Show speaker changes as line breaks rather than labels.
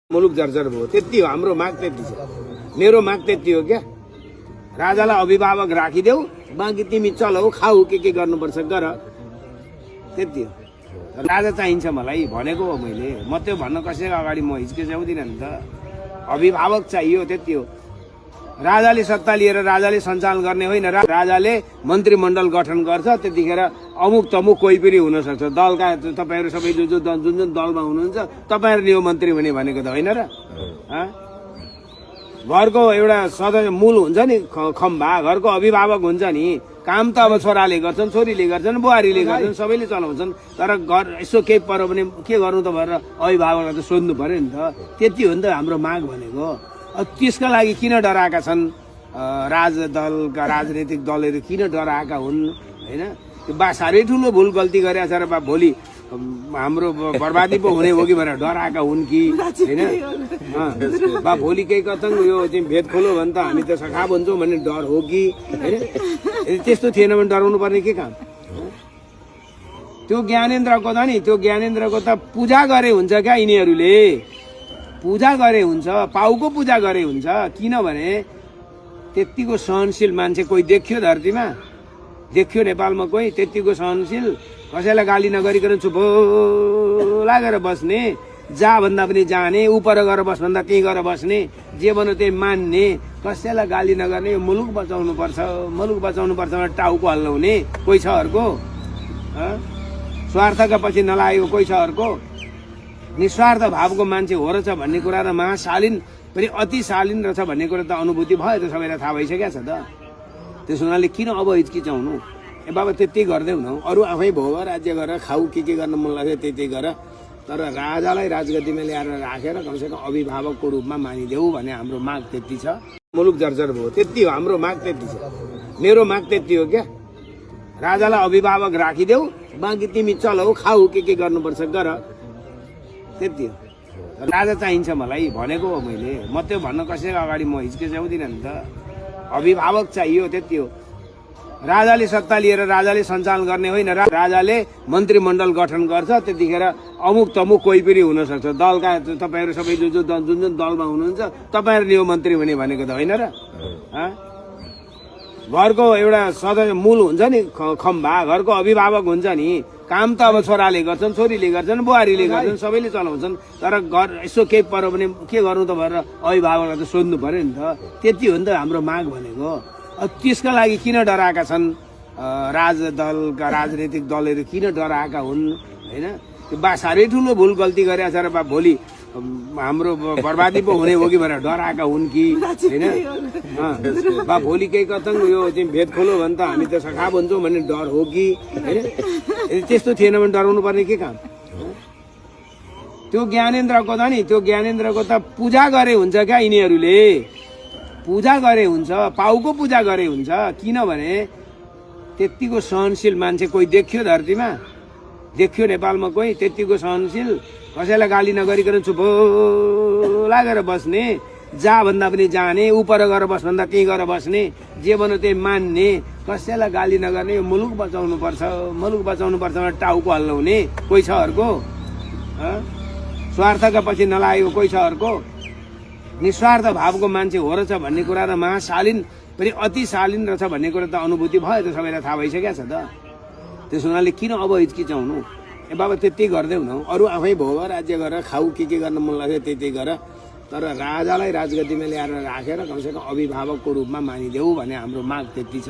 मुलुक जर्जर भयो। त्यति हो हाम्रो माग, त्यति छ। मेरो माग त्यति हो क्या। राजालाई अभिभावक राखिदेऊ, बाँकी तिमी चलाऊ, खाऊ, के गर्नुपर्छ गर, त्यति हो। राजा चाहिन्छ मलाई भनेको हो मैले। म त्यो भन्न कसैको अगाडि म हिचकिचाउँदिनँ नि त। अभिभावक चाहियो, त्यति हो। राजाले सत्ता लिएर राजाले सञ्चालन गर्ने होइन। राजाले मन्त्रीमण्डल गठन गर्छ, त्यतिखेर अमुक तमुक कोही पनि हुनसक्छ। दलका तपाईँहरू सबै जुन दलमा हुनुहुन्छ तपाईँहरूले यो मन्त्री हुने भनेको त होइन र? घरको एउटा सदस्य मूल हुन्छ नि, खम्बा, घरको अभिभावक हुन्छ नि। काम त अब छोराले गर्छन्, छोरीले गर्छन्, बुहारीले गर्छन्, सबैले चलाउँछन्। तर घर यसो केही पर्यो भने के गर्नु त भनेर अभिभावकलाई त सोध्नु पर्यो नि त। त्यति हो नि त हाम्रो माग भनेको। त्यसका लागि किन डराएका छन् राजदलका राजनैतिक दलहरू? किन डराएका हुन्? होइन, त्यो साह्रै ठुलो भुल गल्ती गरेका छ र भोलि हाम्रो बर्बादी पो हुने हो कि भनेर डराएका हुन् कि होइन? भोलि केही कथन यो चाहिँ भेद खोलो भने त हामी त सखा भन्छौँ भन्ने डर हो कि होइन? त्यस्तो थिएन भने डराउनु पर्ने के काम? त्यो ज्ञानेन्द्रको त नि, त्यो ज्ञानेन्द्रको त पूजा गरे हुन्छ क्या यिनीहरूले? पूजा गरे हुन्छ, पाउको पूजा गरे हुन्छ। किनभने त्यतिको सहनशील मान्छे कोही देखियो धरतीमा? देखियो नेपालमा कोही त्यतिको सहनशील? कसैलाई गाली नगरिकन चुप लागेर बस्ने, जा भन्दा पनि जाने, उपर गएर बस भन्दा त्यहीँ गएर बस्ने, जे भन्यो त्यही मान्ने, कसैलाई गाली नगर्ने। यो मुलुक बचाउनु पर्छ, मुलुक बचाउनु पर्छ भने टाउको हल्लाउने कोही छ अर्को? स्वार्थका पछि नलागेको कोही छ अर्को? निस्वार्थ भावको मान्छे हो रहेछ भन्ने कुरा र महाशालीन पनि अति शालीन रहेछ भन्ने कुरा त अनुभूति भयो, त सबैलाई थाहा भइसकेको छ त। त्यस हुनाले किन अब हिचकिचाउनु? ए बाबा त्यति गर्दै हुनु, अरू आफै भोग राज्य गरेर खाऊ, के गर्न मन लाग्यो त्यति गर। तर राजालाई राजगद्दीमा ल्याएर राखेर कमसेकम अभिभावकको रूपमा मानिदेऊ भन्ने हाम्रो माग त्यति छ। मुलुक जर्जर भयो, त्यति हो हाम्रो माग, त्यति छ। मेरो माग त्यति हो क्या। राजालाई अभिभावक राखिदेऊ, बाँकी तिमी चलाऊ, खाऊ, के गर्नुपर्छ गर, त्यति हो। राजा चाहिन्छ मलाई भनेको हो मैले। म त्यो भन्न कसैको अगाडि म हिचकिचाउँदिनँ नि त। अभिभावक चाहियो, त्यति हो। राजाले सत्ता लिएर राजाले सञ्चालन गर्ने होइन। राजाले मन्त्रीमण्डल गठन गर्छ, त्यतिखेर अमुक तमुक कोही पनि हुनसक्छ। दलका तपाईँहरू सबै जुन दलमा हुनुहुन्छ तपाईँहरूले यो मन्त्री हुने भनेको त होइन र? घरको एउटा सदस्य मूल हुन्छ नि, खम्बा, घरको अभिभावक हुन्छ नि। काम त अब छोराले गर्छन्, छोरीले गर्छन्, बुहारीले गर्छन्, सबैले चलाउँछन्। तर घर यसो केही पर्यो भने के गर्नु त भनेर अभिभावकलाई त सोध्नु पर्यो नि त। त्यति हो नि त हाम्रो माग भनेको। त्यसका लागि किन डराएका छन् राजदलका राजनैतिक दलहरू? किन डराएका हुन्? होइन, त्यो साह्रै ठुलो भुल गल्ती गरेका छ र भोलि हाम्रो बर्बादी पो हुने हो कि भनेर डराएका हुन् कि होइन? भोलि केही कथन यो चाहिँ भेद खोलो भने त हामी त सखा भन्छौँ भन्ने डर हो कि होइन? त्यस्तो थिएन भने डराउनु पर्ने के काम? त्यो ज्ञानेन्द्रको त नि, त्यो ज्ञानेन्द्रको त पूजा गरे हुन्छ क्या यिनीहरूले? पूजा गरे हुन्छ, पाउको पूजा गरे हुन्छ। किनभने त्यतिको सहनशील मान्छे कोही देखियो धरतीमा? देखियो नेपालमा कोही त्यतिको सहनशील? कसैलाई गाली नगरिकन चुप लागेर बस्ने, जा भन्दा पनि जाने, उपर गएर बस भन्दा त्यहीँ गएर बस्ने, जे भन्यो त्यही मान्ने, कसैलाई गाली नगर्ने। यो मुलुक बचाउनु पर्छ, मुलुक बचाउनु पर्छ भने टाउको हल्लाउने कोही छ अर्को? स्वार्थका पछि नलागेको कोही छ अर्को? निस्वार्थ भावको मान्छे हो रहेछ भन्ने कुरा र महाशालीन पनि अति शालीन रहेछ भन्ने कुरा त अनुभूति भयो, त सबैलाई थाहा भइसकेको छ त। त्यस हुनाले किन अब हिचकिचाउनु? ए बाबा त्यति गर्दै हुनु, अरू आफै भोग राज्य गरेर खाऊ, के गर्न मन लाग्यो त्यति गर। तर राजालाई राजगद्दीमा ल्याएर राखेर कमसेकम अभिभावकको रूपमा मानिदेऊ भन्ने हाम्रो माग त्यति छ।